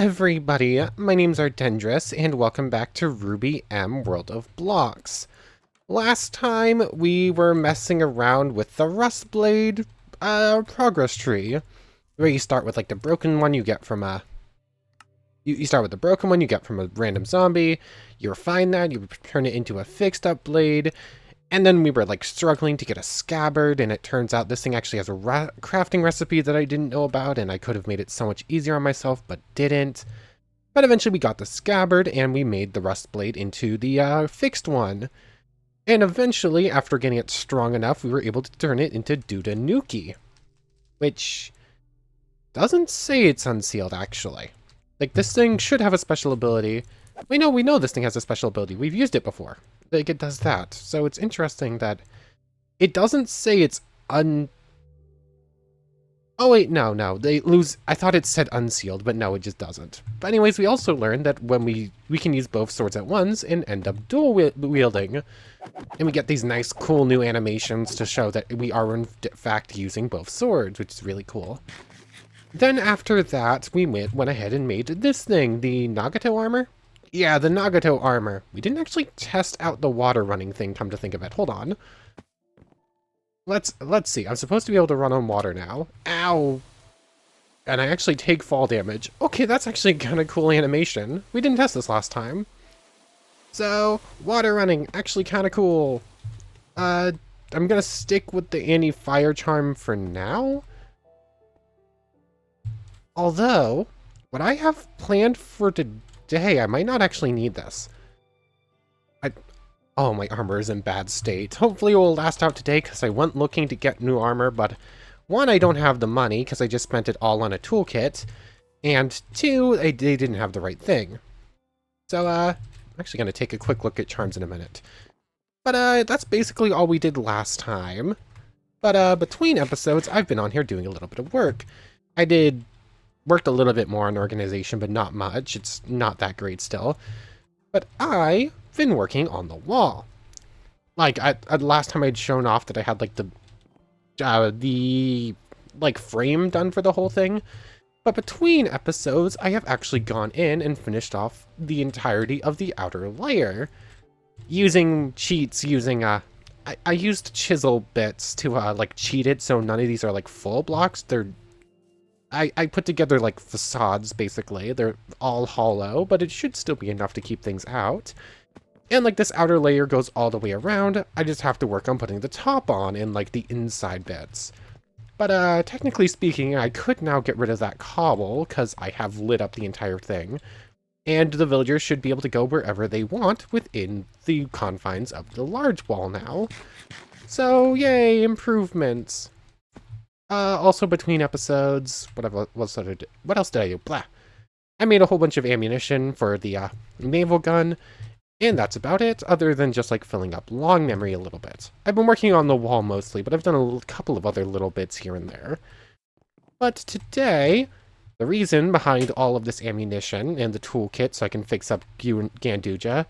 everybody, my name's Ardendris, and welcome back to RWBYM World of Blocks. Last time, we were messing around with the Rust Blade, progress tree, where you start with, like, the broken one you get from a... You start with the broken one you get from a random zombie, you refine that, you turn it into a fixed-up blade, and then we were, like, struggling to get a scabbard, and it turns out this thing actually has a crafting recipe that I didn't know about, and I could have made it so much easier on myself, but didn't. But eventually we got the scabbard, and we made the rust blade into the, fixed one. And eventually, after getting it strong enough, we were able to turn it into Dudanuki. Which doesn't say it's unsealed, actually. Like, this thing should have a special ability. We know this thing has a special ability. We've used it before. Like, it does that. So it's interesting that it doesn't say it's Oh wait, no. They lose... I thought it said unsealed, but no, it just doesn't. But anyways, we also learned that when we can use both swords at once and end up dual wielding. And we get these nice, cool new animations to show that we are in fact using both swords, which is really cool. Then after that, we went ahead and made this thing, the Nagato armor. Yeah, the Nagato armor. We didn't actually test out the water running thing, come to think of it. Hold on. Let's see. I'm supposed to be able to run on water now. Ow! And I actually take fall damage. Okay, that's actually kind of cool animation. We didn't test this last time. So, water running, actually kind of cool. I'm gonna stick with the anti-fire charm for now. Although, what I have planned for today, I might not actually need this. Oh, my armor is in bad state. Hopefully it will last out today, because I went looking to get new armor, but one, I don't have the money, because I just spent it all on a toolkit, and two, they didn't have the right thing. So, I'm actually going to take a quick look at charms in a minute. But, that's basically all we did last time. But, between episodes, I've been on here doing a little bit of work. Worked a little bit more on organization, but not much. It's not that great still. But I've been working on the wall. Like, last time I'd shown off that I had, like, the frame done for the whole thing. But between episodes, I have actually gone in and finished off the entirety of the outer layer. Using cheats, I used chisel bits to, cheat it, so none of these are, full blocks. I put together, facades, basically. They're all hollow, but it should still be enough to keep things out. And, this outer layer goes all the way around. I just have to work on putting the top on and, the inside bits. But, technically speaking, I could now get rid of that cobble, because I have lit up the entire thing. And the villagers should be able to go wherever they want within the confines of the large wall now. So, yay, improvements. Also between episodes, what else did I do? Blah. I made a whole bunch of ammunition for the, naval gun, and that's about it, other than just, filling up long memory a little bit. I've been working on the wall mostly, but I've done a couple of other little bits here and there. But today, the reason behind all of this ammunition and the toolkit so I can fix up Ganduja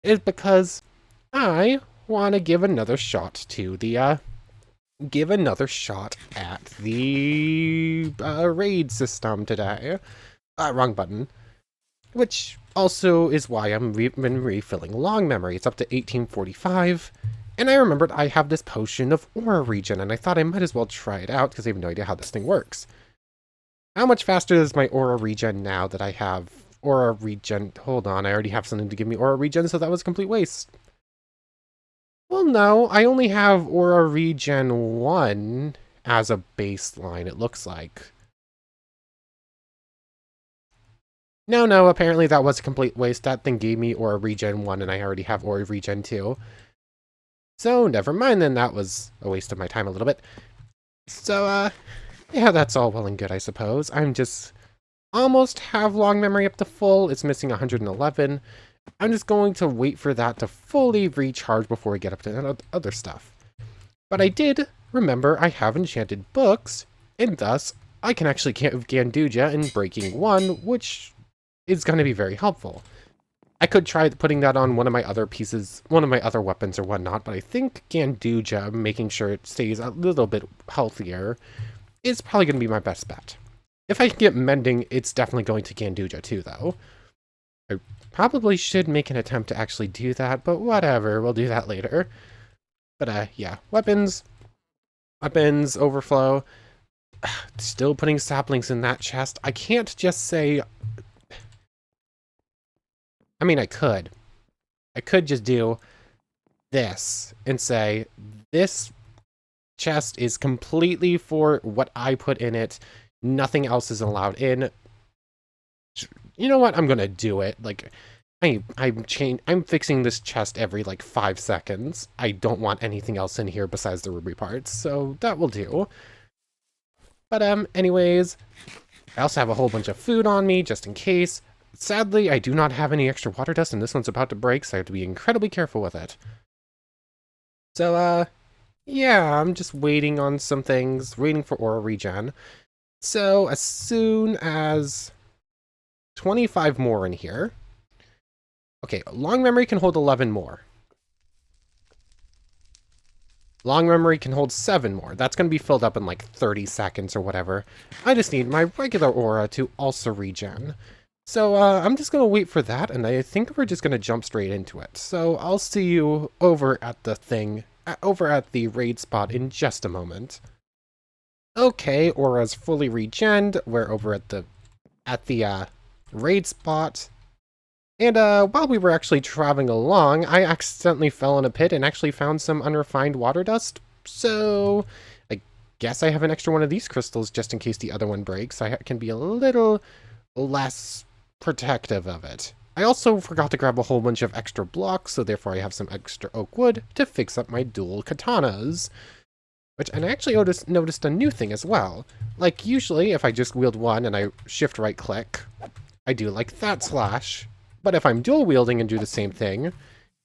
is because I want to give another shot to the, at the raid system today. Wrong button. Which also is why I've been refilling long memory. It's up to 1845. And I remembered I have this potion of aura regen, and I thought I might as well try it out because I have no idea how this thing works. How much faster is my aura regen now that I have aura regen? Hold on, I already have something to give me aura regen, so that was a complete waste. Well, no, I only have Aura Regen 1 as a baseline, it looks like. No, apparently that was a complete waste. That thing gave me Aura Regen 1, and I already have Aura Regen 2. So, never mind then, that was a waste of my time a little bit. So, yeah, that's all well and good, I suppose. I'm just almost have long memory up to full. It's missing 111. I'm just going to wait for that to fully recharge before we get up to other stuff. But I did remember I have enchanted books, and thus I can actually give Ganduja in Breaking 1, which is going to be very helpful. I could try putting that on one of my other weapons or whatnot, but I think Ganduja, making sure it stays a little bit healthier, is probably going to be my best bet. If I can get mending, it's definitely going to Ganduja too, though. I probably should make an attempt to actually do that, but whatever, we'll do that later. But yeah, weapons, overflow. Still putting saplings in that chest. I can't just say... I mean, I could. I could just do this and say, this chest is completely for what I put in it. Nothing else is allowed in. You know what? I'm gonna do it. Like, I'm fixing this chest every like 5 seconds. I don't want anything else in here besides the ruby parts, so that will do. But anyways, I also have a whole bunch of food on me just in case. Sadly, I do not have any extra water dust, and this one's about to break, so I have to be incredibly careful with it. So yeah, I'm just waiting on some things, waiting for aura regen. So as soon as 25 more in here. Okay, long memory can hold 11 more. Long memory can hold 7 more. That's going to be filled up in like 30 seconds or whatever. I just need my regular aura to also regen. So I'm just going to wait for that, and I think we're just going to jump straight into it. So I'll see you over at the thing, over at the raid spot in just a moment. Okay, aura's fully regened. We're over at the raid spot. And while we were actually traveling along, I accidentally fell in a pit and actually found some unrefined water dust. So I guess I have an extra one of these crystals just in case the other one breaks. I can be a little less protective of it. I also forgot to grab a whole bunch of extra blocks, so therefore I have some extra oak wood to fix up my dual katanas. And I actually noticed a new thing as well. Like, usually if I just wield one and I shift right click, I do like that slash. But if I'm dual wielding and do the same thing,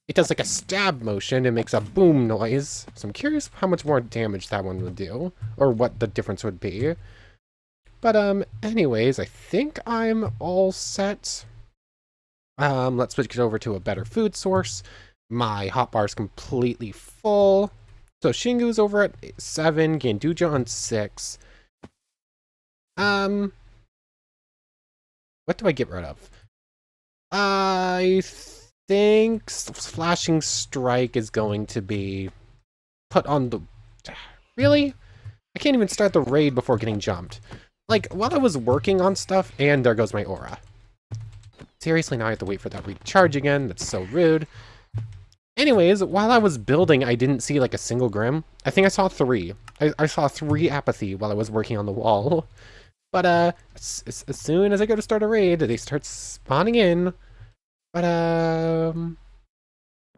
it does like a stab motion and makes a boom noise. So I'm curious how much more damage that one would do, or what the difference would be. But anyways, I think I'm all set. Let's switch it over to a better food source. My hotbar is completely full. So Shingu's over at 7, Ganduja on 6. What do I get rid of? I think Flashing Strike is going to be put on the... Really? I can't even start the raid before getting jumped. Like, while I was working on stuff, and there goes my aura. Seriously, now I have to wait for that recharge again. That's so rude. Anyways, while I was building, I didn't see like a single Grimm. I think I saw 3. I saw 3 apathy while I was working on the wall. But as soon as I go to start a raid, they start spawning in. But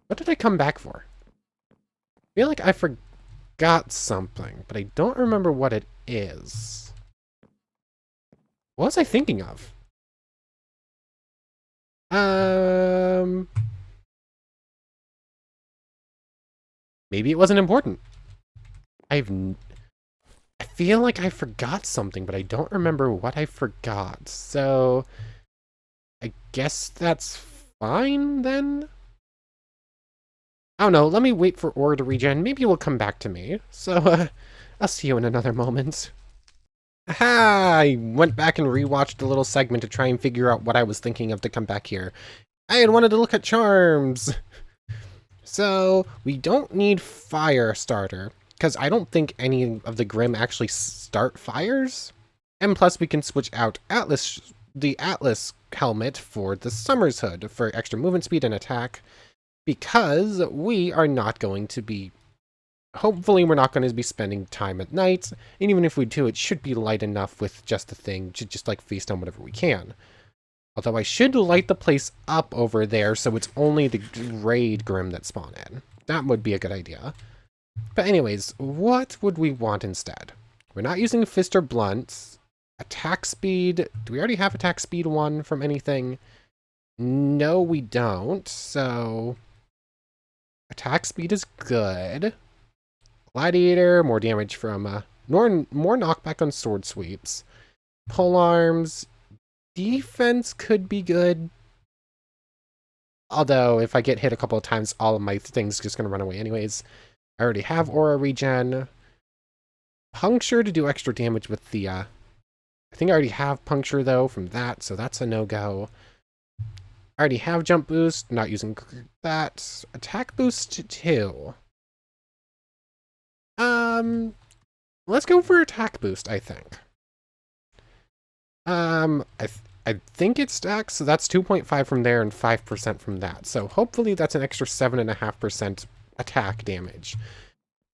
what did I come back for? I feel like I forgot something, but I don't remember what it is. What was I thinking of? Maybe it wasn't important. I feel like I forgot something, but I don't remember what I forgot. So I guess that's fine then? I don't know, let me wait for aura to regen. Maybe it will come back to me. So I'll see you in another moment. Aha! I went back and rewatched a little segment to try and figure out what I was thinking of to come back here. I had wanted to look at charms. So we don't need fire starter, because I don't think any of the Grimm actually start fires. And plus we can switch out the Atlas helmet for the Summer's Hood for extra movement speed and attack, because we are not going to be, hopefully we're not going to be spending time at night, and even if we do, it should be light enough with just the thing to just like feast on whatever we can. Although I should light the place up over there so it's only the raid Grimm that spawn in. That would be a good idea. But anyways, what would we want instead? We're not using fist or blunt. Attack speed. Do we already have attack speed 1 from anything? No, we don't. So attack speed is good. Gladiator, more damage from more knockback on sword sweeps. Pole arms. Defense could be good. Although, if I get hit a couple of times, all of my things are just going to run away anyways. I already have aura regen. Puncture to do extra damage with the I think I already have puncture, though, from that, so that's a no-go. I already have jump boost, not using that. Attack boost, too. Let's go for attack boost, I think. I think it stacks, so that's 2.5 from there and 5% from that. So hopefully that's an extra 7.5% attack damage.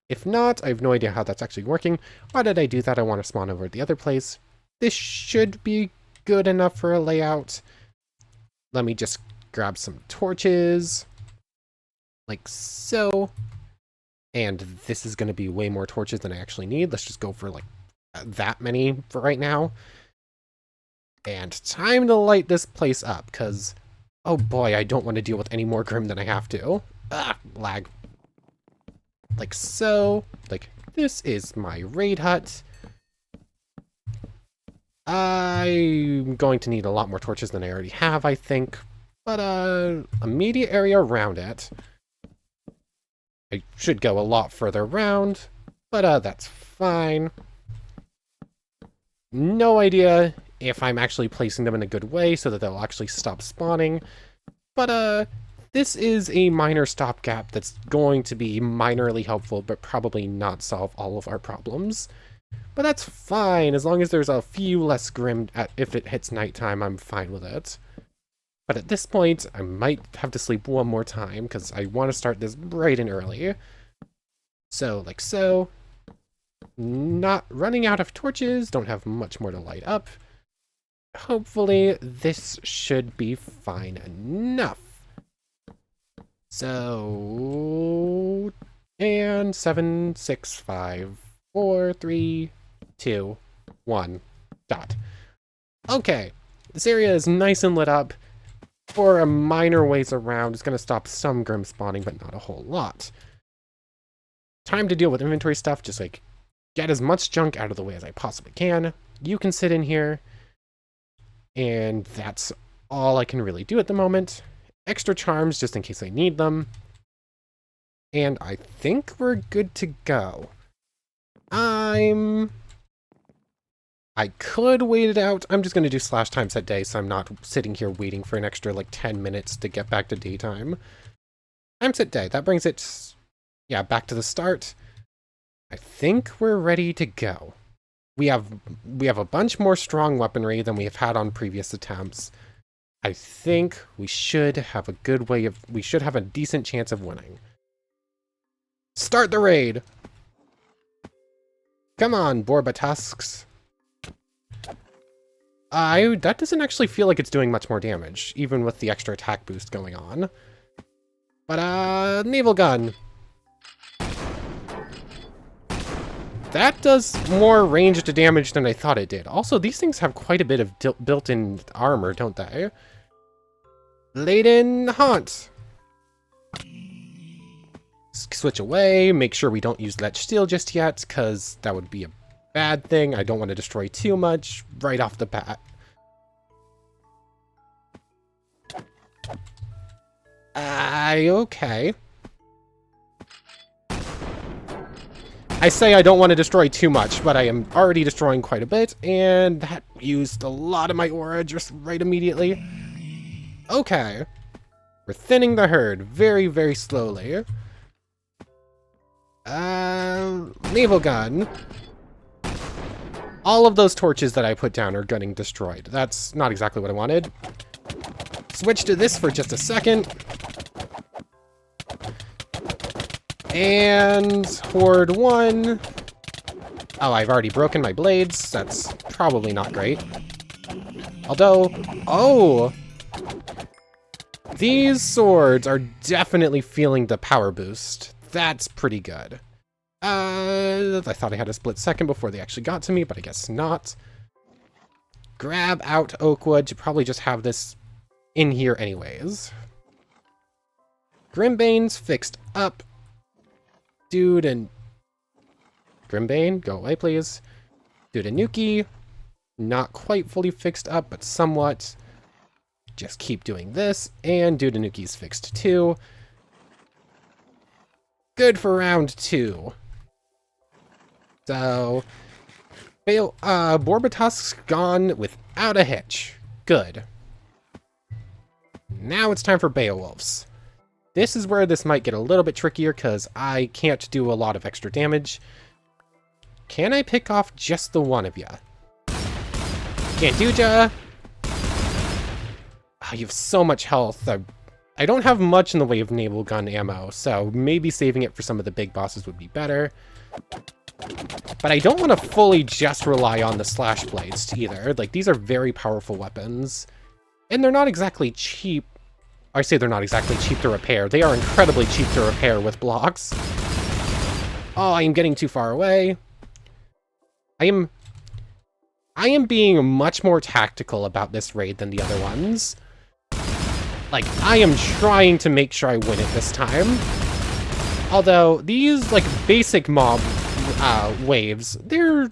If not, I have no idea how that's actually working. Why did I do that? I want to spawn over at the other place. This should be good enough for a layout. Let me just grab some torches. Like so. And this is going to be way more torches than I actually need. Let's just go for like that many for right now. And time to light this place up, because, oh boy, I don't want to deal with any more Grimm than I have to. Ah, lag. Like so. Like, this is my raid hut. I'm going to need a lot more torches than I already have, I think. But, immediate area around it. I should go a lot further around, but, that's fine. No idea if I'm actually placing them in a good way so that they'll actually stop spawning. But, this is a minor stopgap that's going to be minorly helpful, but probably not solve all of our problems. But that's fine, as long as there's a few less Grimm if it hits nighttime, I'm fine with it. But at this point, I might have to sleep one more time, because I want to start this bright and early. So, like so. Not running out of torches, don't have much more to light up. Hopefully, this should be fine enough. So, and 7, 6, 5, 4, 3, 2, 1, dot. Okay, this area is nice and lit up. For a minor ways around, it's going to stop some Grimm spawning, but not a whole lot. Time to deal with inventory stuff, just like get as much junk out of the way as I possibly can. You can sit in here. And that's all I can really do at the moment. Extra charms just in case I need them. And I think we're good to go. I could wait it out. I'm just going to do slash time set day, so I'm not sitting here waiting for an extra like 10 minutes to get back to daytime. Time set day. That brings it, yeah, back to the start. I think we're ready to go. We have a bunch more strong weaponry than we have had on previous attempts. I think we should have a good way of... We should have a decent chance of winning. Start the raid! Come on, Borbatusks. That doesn't actually feel like it's doing much more damage, even with the extra attack boost going on. But, naval gun. That does more ranged damage than I thought it did. Also, these things have quite a bit of built-in armor, don't they? Laden Haunt. Switch away, make sure we don't use Lich Steel just yet, because that would be a bad thing. I don't want to destroy too much right off the bat. Okay. I say I don't want to destroy too much, but I am already destroying quite a bit, and that used a lot of my aura just right immediately. Okay. We're thinning the herd very, very slowly. Naval gun. All of those torches that I put down are getting destroyed. That's not exactly what I wanted. Switch to this for just a second. And Horde 1. Oh, I've already broken my blades. That's probably not great. Although, oh! These swords are definitely feeling the power boost. That's pretty good. I thought I had a split second before they actually got to me, but I guess not. Grab out Oakwood to probably just have this in here anyways. Grimbane's fixed up. Dude and... Grimbane, go away please. Dude and Nuki, not quite fully fixed up, but somewhat. Just keep doing this, and Dude and Nuki's fixed too. Good for round 2. So, Borbatusk's gone without a hitch. Good. Now it's time for Beowulf's. This is where this might get a little bit trickier because I can't do a lot of extra damage. Can I pick off just the one of ya? Can't do ya. Oh, you have so much health. I don't have much in the way of naval gun ammo, so maybe saving it for some of the big bosses would be better. But I don't want to fully just rely on the slash blades either. Like, these are very powerful weapons. And they're not exactly cheap. I say they're not exactly cheap to repair. They are incredibly cheap to repair with blocks. Oh, I am getting too far away. I am being much more tactical about this raid than the other ones. Like, I am trying to make sure I win it this time. Although, these, like, basic mob waves, they're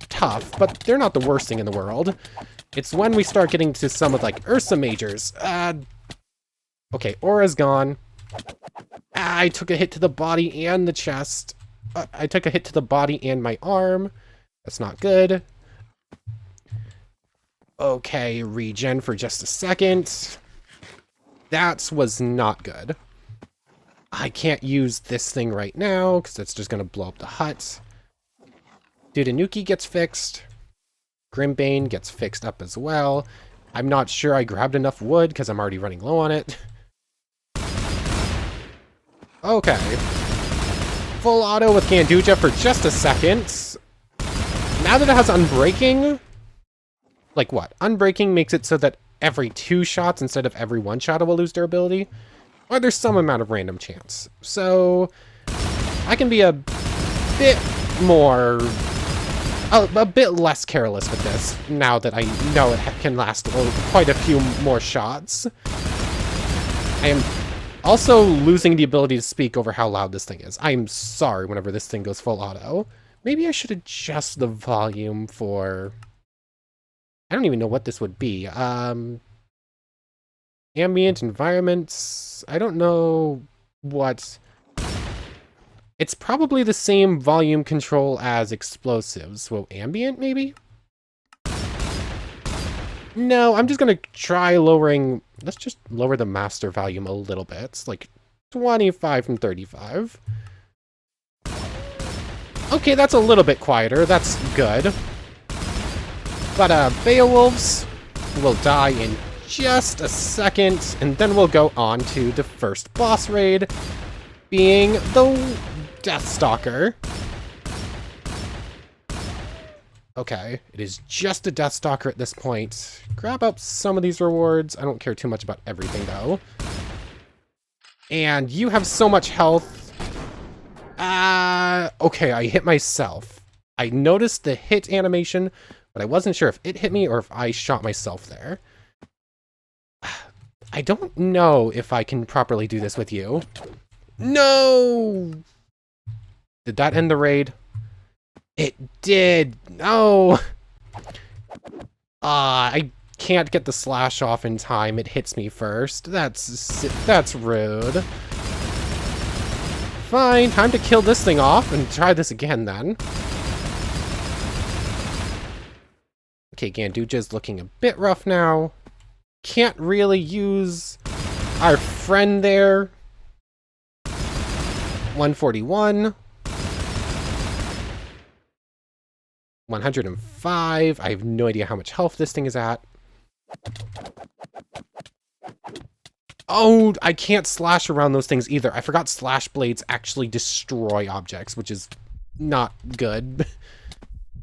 tough, but they're not the worst thing in the world. It's when we start getting to some of, like, Ursa Majors. Okay, Aura's gone. I took a hit to the body and the chest. I took a hit to the body and my arm. That's not good. Okay, regen for just a second. That was not good. I can't use this thing right now, because it's just going to blow up the hut. Dudanuki gets fixed. Grimbane gets fixed up as well. I'm not sure I grabbed enough wood, because I'm already running low on it. Okay. Full auto with Ganduja for just a second. Now that it has Unbreaking... Like what? Unbreaking makes it so that every 2 shots instead of every 1 shot it will lose durability. Or there's some amount of random chance. So I can be a bit more... a bit less careless with this, now that I know it can last quite a few more shots. I am also losing the ability to speak over how loud this thing is. I'm sorry whenever this thing goes full auto. Maybe I should adjust the volume for... I don't even know what this would be. Ambient environments. I don't know what... It's probably the same volume control as explosives. So ambient, maybe? No, I'm just gonna try lowering... Let's just lower the master volume a little bit. It's like 25 from 35. Okay, that's a little bit quieter. That's good. But Beowulfs will die in just a second, and then we'll go on to the first boss raid, being the Deathstalker. Okay, it is just a Deathstalker at this point. Grab up some of these rewards. I don't care too much about everything, though. And you have so much health. Okay, I hit myself. I noticed the hit animation, but I wasn't sure if it hit me or if I shot myself there. I don't know if I can properly do this with you. No! Did that end the raid? It did! No! I can't get the slash off in time. It hits me first. That's rude. Fine, time to kill this thing off and try this again then. Okay, Ganduja's looking a bit rough now. Can't really use our friend there. 141. 105. I have no idea how much health this thing is at. Oh, I can't slash around those things either. I forgot slash blades actually destroy objects, which is not good.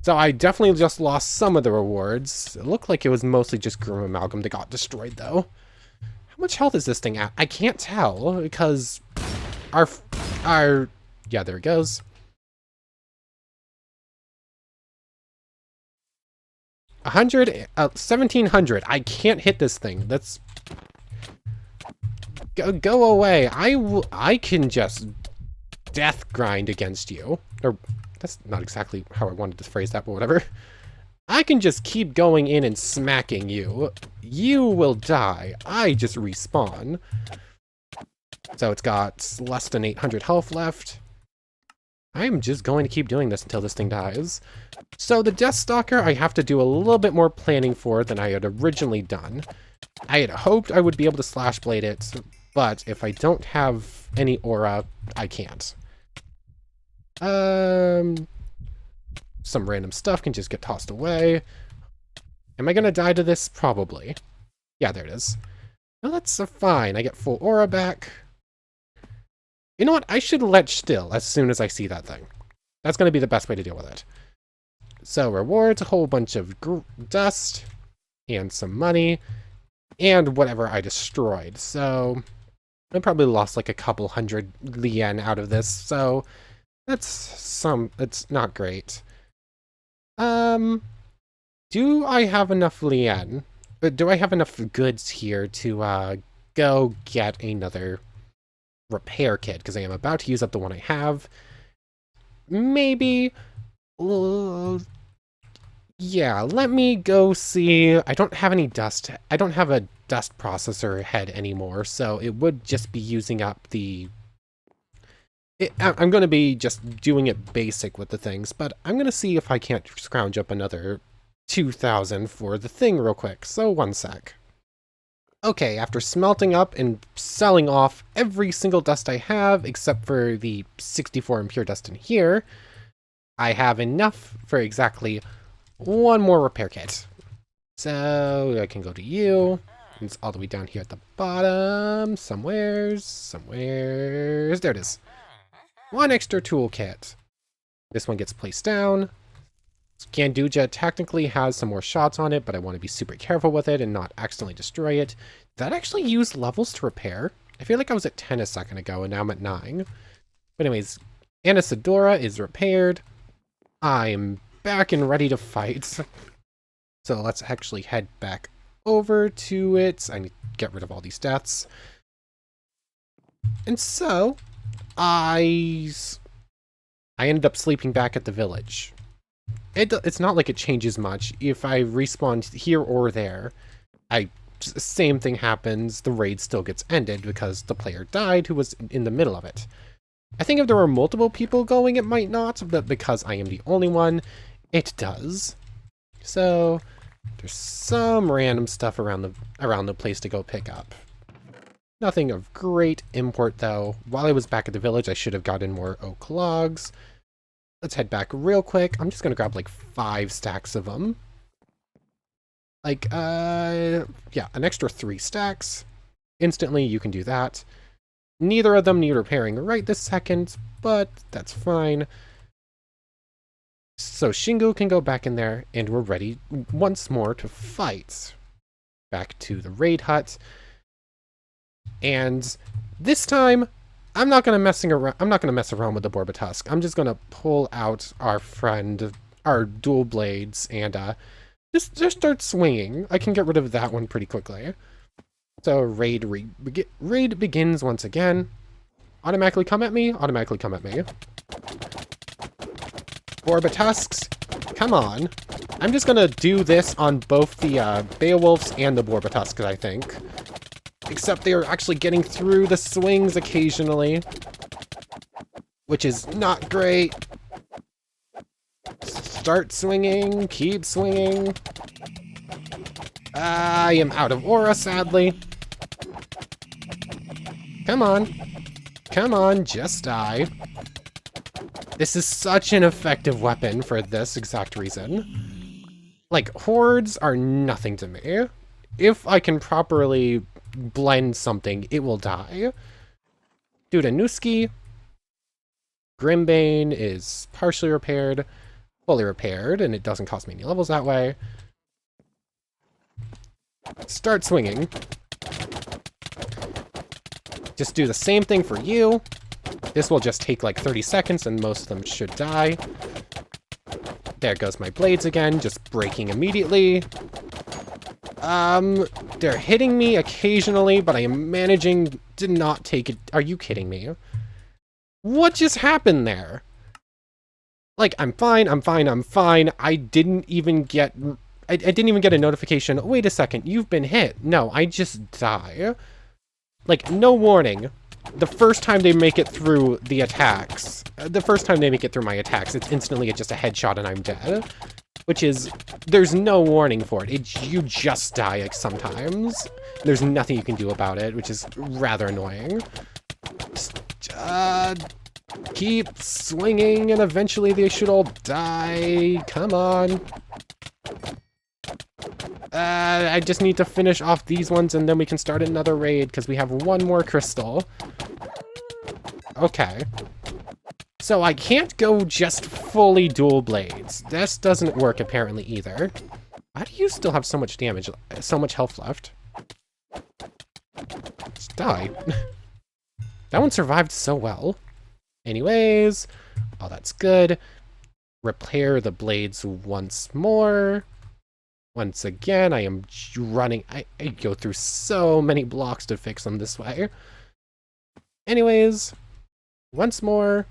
So I definitely just lost some of the rewards. It looked like it was mostly just Grimm Amalgam that got destroyed, though. How much health is this thing at? I can't tell, because our... Yeah, there it goes. 1700. I can't hit this thing. That's... Go away. I can just death grind against you. Or... That's not exactly how I wanted to phrase that, but whatever. I can just keep going in and smacking you. You will die. I just respawn. So it's got less than 800 health left. I'm just going to keep doing this until this thing dies. So the Deathstalker I have to do a little bit more planning for than I had originally done. I had hoped I would be able to slash blade it, but if I don't have any aura, I can't. Some random stuff can just get tossed away. Am I gonna die to this? Probably. Yeah, there it is. Well, that's fine. I get full aura back. You know what? I should ledge still as soon as I see that thing. That's gonna be the best way to deal with it. So rewards, a whole bunch of dust, and some money, and whatever I destroyed. So I probably lost like a couple hundred lien out of this, so it's not great. Do I have enough lien? Do I have enough goods here to go get another repair kit? Because I am about to use up the one I have. Maybe. Yeah, let me go see. I don't have any dust. I don't have a dust processor head anymore, so it would just be using up the... I'm going to be just doing it basic with the things, but I'm going to see if I can't scrounge up another 2,000 for the thing real quick, so one sec. Okay, after smelting up and selling off every single dust I have, except for the 64 impure dust in here, I have enough for exactly one more repair kit. So I can go to you. It's all the way down here at the bottom. Somewheres. There it is. One extra toolkit. This one gets placed down. Ganduja technically has some more shots on it, but I want to be super careful with it and not accidentally destroy it. That actually used levels to repair. I feel like I was at 10 a second ago, and now I'm at 9. But anyways, Anisadora is repaired. I'm back and ready to fight. So let's actually head back over to it. I need to get rid of all these deaths. And so, I ended up sleeping back at the village. It's not like it changes much. If I respawn here or there, same thing happens. The raid still gets ended because the player died who was in the middle of it. I think if there were multiple people going, it might not, but because I am the only one, it does. So there's some random stuff around the place to go pick up. Nothing of great import though. While I was back at the village, I should have gotten more oak logs. Let's head back real quick. I'm just gonna grab like 5 stacks of them. Like, yeah, an extra 3 stacks. Instantly, you can do that. Neither of them need repairing right this second, but that's fine. So Shingu can go back in there, and we're ready once more to fight. Back to the raid hut. And this time, I'm not gonna mess around with the Borbatusk. I'm just gonna pull out our dual blades, and just start swinging. I can get rid of that one pretty quickly. So raid begins once again. Automatically come at me. Automatically come at me. Borbatusks, come on. I'm just gonna do this on both the Beowulfs and the Borbatusks, I think. Except they are actually getting through the swings occasionally, which is not great. Start swinging, keep swinging. I am out of aura, sadly. Come on, just die. This is such an effective weapon for this exact reason. Like, hordes are nothing to me. If I can properly blend something, it will die. Dudanuski. Grimbane is partially repaired, fully repaired, and it doesn't cost me any levels that way. Start swinging. Just do the same thing for you. This will just take like 30 seconds and most of them should die. There goes my blades again, just breaking immediately. They're hitting me occasionally, but I am managing to not take it. Are you kidding me? What just happened there? Like, I'm fine. I didn't even get a notification. Wait a second, you've been hit. No, I just die. Like, no warning. the first time they make it through the attacks, the first time they make it through my attacks, it's instantly just a headshot and I'm dead. Which is, there's no warning for it. You just die like, sometimes. There's nothing you can do about it, which is rather annoying. Just, keep swinging and eventually they should all die. Come on. I just need to finish off these ones and then we can start another raid because we have one more crystal. Okay. So I can't go just fully dual blades. This doesn't work apparently either. Why do you still have so much damage, so much health left? Just die. That one survived so well. Anyways, oh, that's good. Repair the blades once more. Once again, I am running. I go through so many blocks to fix them this way. Anyways, once more.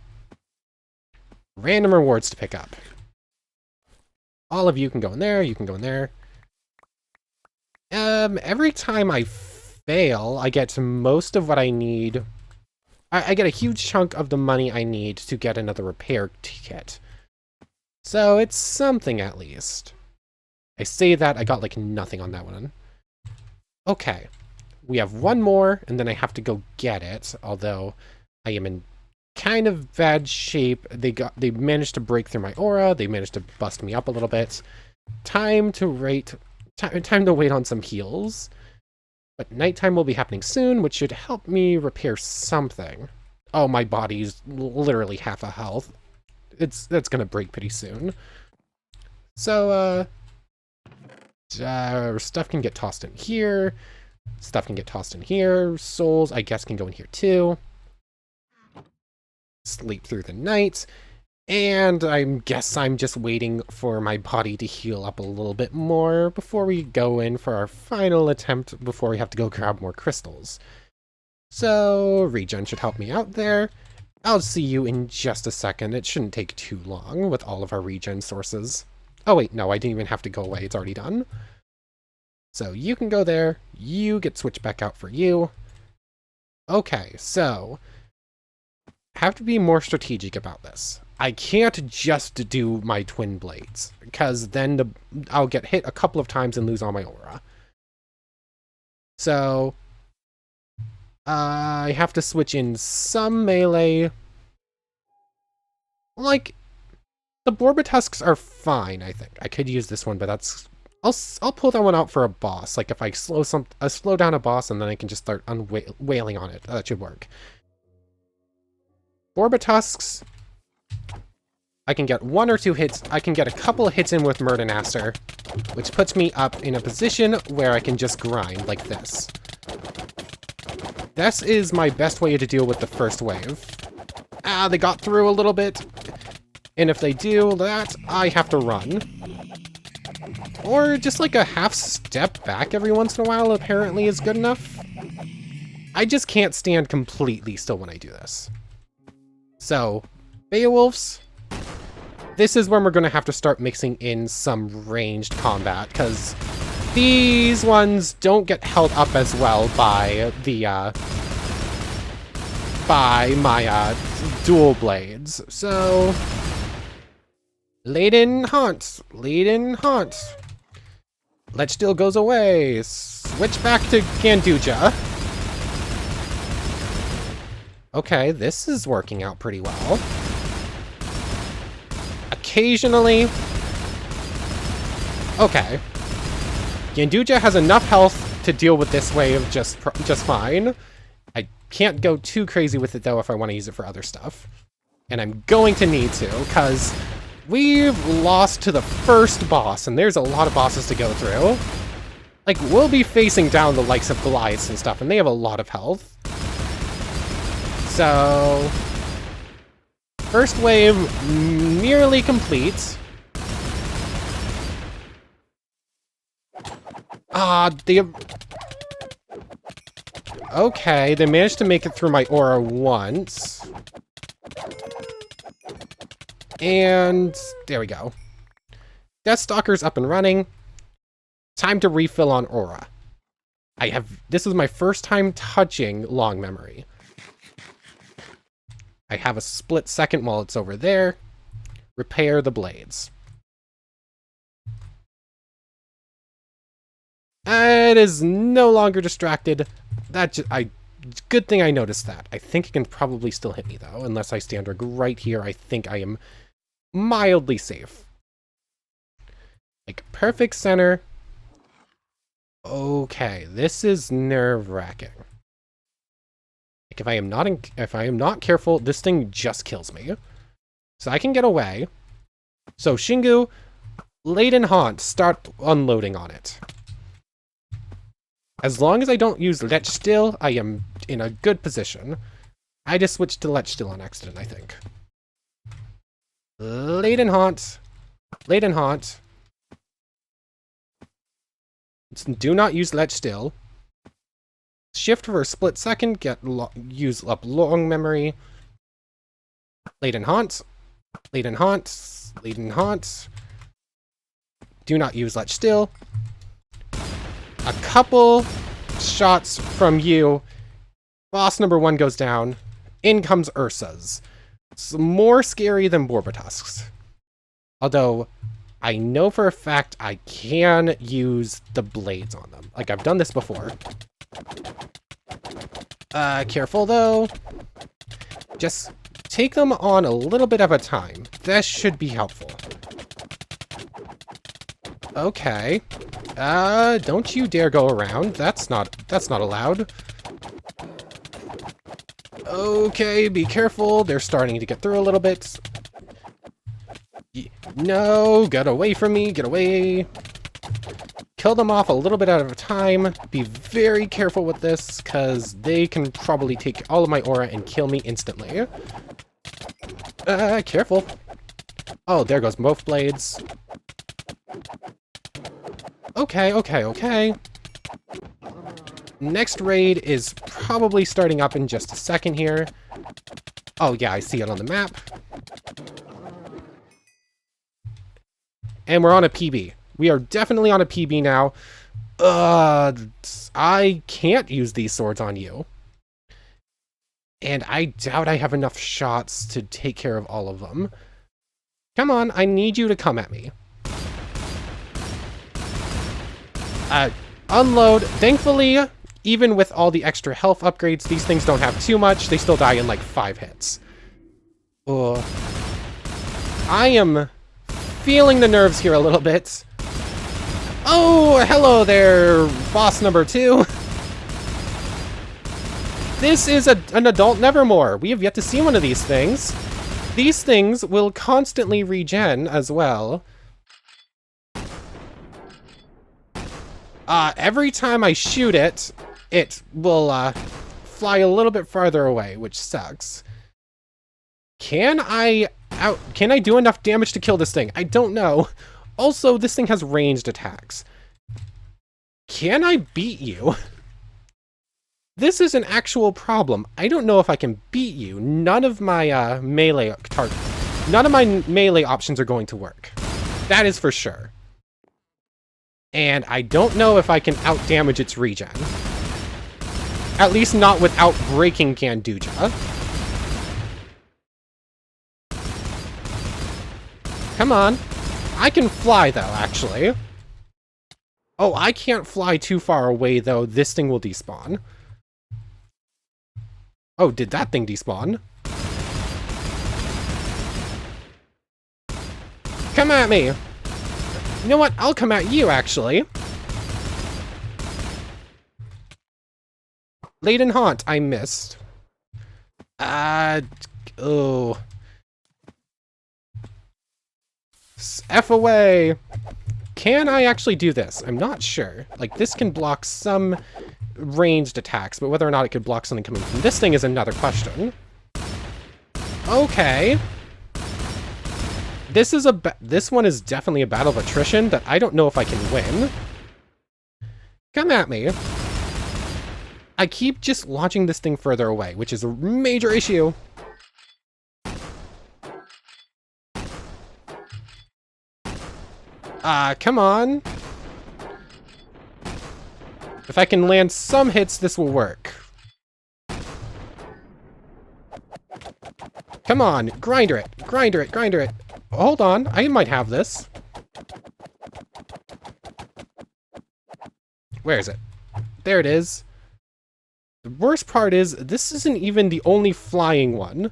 Random rewards to pick up. All of you can go in there, you can go in there. Every time I fail, I get most of what I need. I get a huge chunk of the money I need to get another repair kit. So it's something at least. I say that, I got like nothing on that one. Okay. We have one more, and then I have to go get it, although I am in kind of bad shape. They managed to break through my aura. They managed to bust me up a little bit. Time to wait on some heals. But nighttime will be happening soon, which should help me repair something. Oh, my body's literally half a health. That's gonna break pretty soon. So stuff can get tossed in here. Stuff can get tossed in here. Souls, I guess, can go in here too. Sleep through the night, and I guess I'm just waiting for my body to heal up a little bit more before we go in for our final attempt before we have to go grab more crystals. So regen should help me out there. I'll see you in just a second. It shouldn't take too long with all of our regen sources. Oh wait, no, I didn't even have to go away. It's already done. So you can go there. You get switched back out for you. Okay, so have to be more strategic about this. I can't just do my twin blades, because then I'll get hit a couple of times and lose all my aura. So I have to switch in some melee. Like, the Borbatusks are fine, I think. I could use this one, but that's... I'll pull that one out for a boss. Like, if I slow down a boss, and then I can just start wailing on it. That should work. Borbatusks, I can get one or two hits. I can get a couple of hits in with Murdernaster, which puts me up in a position where I can just grind like this. This is my best way to deal with the first wave. Ah, they got through a little bit. And if they do that, I have to run. Or just like a half step back every once in a while apparently is good enough. I just can't stand completely still when I do this. So, Beowulfs, this is when we're going to have to start mixing in some ranged combat, because these ones don't get held up as well by the, by my, dual blades. So, Leiden Haunt. Lechsteel goes away. Switch back to Ganduja. Okay, this is working out pretty well. Occasionally... Okay. Ganduja has enough health to deal with this wave just fine. I can't go too crazy with it, though, if I want to use it for other stuff. And I'm going to need to, because we've lost to the first boss, and there's a lot of bosses to go through. Like, we'll be facing down the likes of Goliaths and stuff, and they have a lot of health. So, first wave nearly complete. Okay, they managed to make it through my aura once. And there we go. Deathstalker's up and running. Time to refill on aura. This is my first time touching long memory. I have a split second while it's over there. Repair the blades. It is no longer distracted. Good thing I noticed that. I think it can probably still hit me, though. Unless I stand right here, I think I am mildly safe. Like, perfect center. Okay, this is nerve-wracking. Like, if I am not careful, this thing just kills me. So I can get away. So, Shingu, Laden Haunt, start unloading on it. As long as I don't use Lech Still, I am in a good position. I just switched to Lech Still on accident, I think. Laden Haunt. Laden Haunt. Do not use Lech Still. Shift for a split second, use up long memory. Laden Haunt. Laden Haunt. Laden Haunt. Do not use Lech Still. A couple shots from you. Boss number 1 goes down. In comes Ursa's. It's more scary than Borbatusks. Although, I know for a fact I can use the blades on them. Like, I've done this before. Careful though. Just take them on a little bit at a time. This should be helpful. Okay. Don't you dare go around. That's not allowed. Okay, be careful. They're starting to get through a little bit. No, get away from me. Get away. Kill them off a little bit at a time. Be very careful with this, because they can probably take all of my aura and kill me instantly. Careful. Oh, there goes both blades. Okay. Next raid is probably starting up in just a second here. Oh yeah, I see it on the map. And we're on a PB. We are definitely on a PB now. I can't use these swords on you. And I doubt I have enough shots to take care of all of them. Come on, I need you to come at me. Unload. Thankfully, even with all the extra health upgrades, these things don't have too much. They still die in like 5 hits. I am feeling the nerves here a little bit. Oh, hello there, boss number 2. This is an adult Nevermore. We have yet to see one of these things. These things will constantly regen as well. Every time I shoot it, it will fly a little bit farther away, which sucks. Can I do enough damage to kill this thing? I don't know. Also, this thing has ranged attacks. Can I beat you? This is an actual problem. I don't know if I can beat you. None of my melee options are going to work. That is for sure. And I don't know if I can outdamage its regen. At least not without breaking Ganduja. Come on. I can fly, though, actually. Oh, I can't fly too far away, though. This thing will despawn. Oh, did that thing despawn? Come at me! You know what? I'll come at you, actually. Laden Haunt, I missed. Oh. F away! Can I actually do this? I'm not sure. Like, this can block some ranged attacks, but whether or not it could block something coming from this thing is another question. Okay. This one is definitely a battle of attrition that I don't know if I can win. Come at me. I keep just launching this thing further away, which is a major issue. Come on. If I can land some hits, this will work. Come on, grinder it, grinder it, grinder it. Hold on, I might have this. Where is it? There it is. The worst part is, this isn't even the only flying one.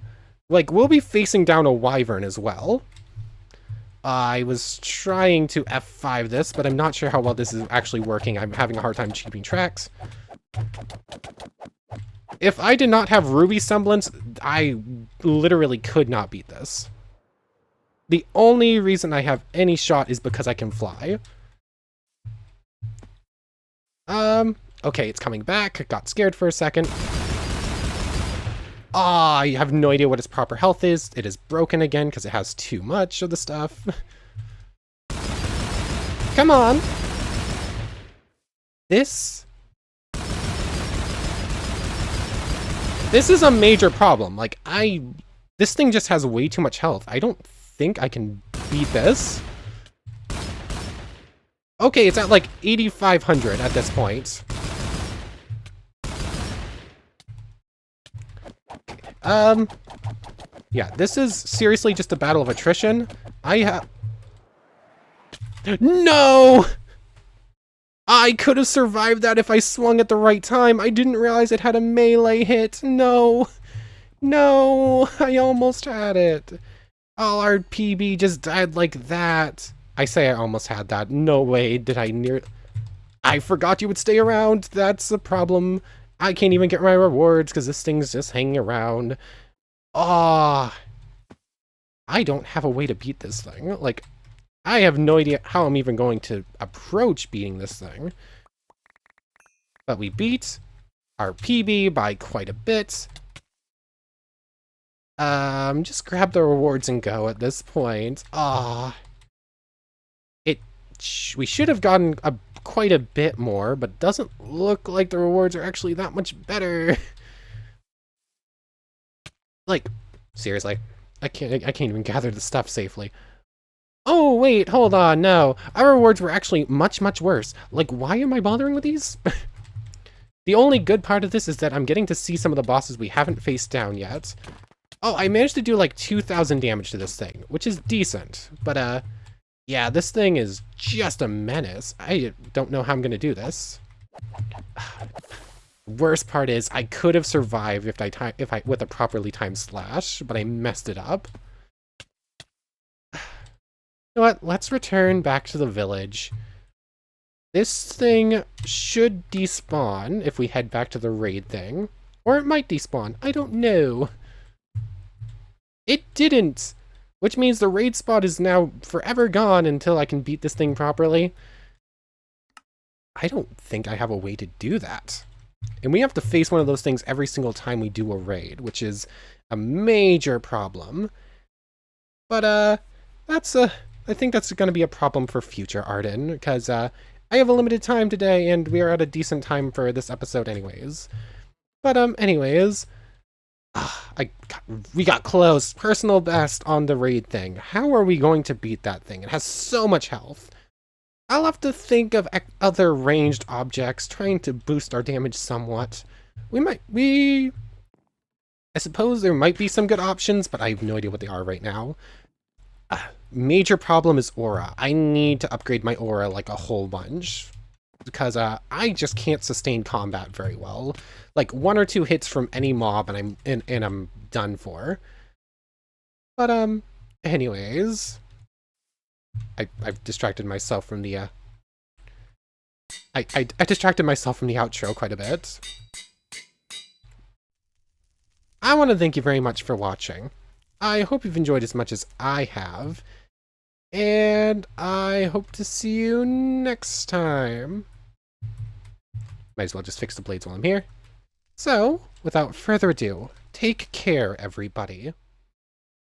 Like, we'll be facing down a wyvern as well. I was trying to F5 this, but I'm not sure how well this is actually working. I'm having a hard time keeping tracks. If I did not have Ruby semblance, I literally could not beat this. The only reason I have any shot is because I can fly. Okay, it's coming back. I got scared for a second. Ah, I have no idea what its proper health is. It is broken again because it has too much of the stuff. Come on! This is a major problem. Like, this thing just has way too much health. I don't think I can beat this. Okay, it's at like 8,500 at this point. Yeah, this is seriously just a battle of attrition. No! I could have survived that if I swung at the right time. I didn't realize it had a melee hit. No. No, I almost had it. Oh, our PB just died like that. I say I almost had that. No way did I I forgot you would stay around. That's a problem. I can't even get my rewards because this thing's just hanging around. Ah, I don't have a way to beat this thing. Like, I have no idea how I'm even going to approach beating this thing. But we beat our PB by quite a bit. Just grab the rewards and go at this point. Ah, we should have gotten quite a bit more, but doesn't look like the rewards are actually that much better. Like, seriously, I can't even gather the stuff safely. Oh wait, hold on, no, our rewards were actually much worse. Like, why am I bothering with these? The only good part of this is that I'm getting to see some of the bosses we haven't faced down yet. Oh, I managed to do like 2,000 damage to this thing, which is decent, but yeah, this thing is just a menace. I don't know how I'm gonna do this. Worst part is I could have survived if I with a properly timed slash, but I messed it up. You know what? Let's return back to the village. This thing should despawn if we head back to the raid thing, or it might despawn. I don't know. It didn't. Which means the raid spot is now forever gone until I can beat this thing properly. I don't think I have a way to do that. And we have to face one of those things every single time we do a raid, which is a major problem. But, I think that's going to be a problem for future Arden, because, I have a limited time today, and we are at a decent time for this episode anyways. But, anyways... we got close. Personal best on the raid thing. How are we going to beat that thing? It has so much health. I'll have to think of other ranged objects, trying to boost our damage somewhat. I suppose there might be some good options, but I have no idea what they are right now. Major problem is aura. I need to upgrade my aura like a whole bunch. Because I just can't sustain combat very well. Like 1 or 2 hits from any mob and I'm done for. But anyways, I've distracted myself from the I distracted myself from the outro quite a bit. I want to thank you very much for watching. I hope you've enjoyed as much as I have. And I hope to see you next time. Might as well just fix the blades while I'm here. So, without further ado, take care, everybody.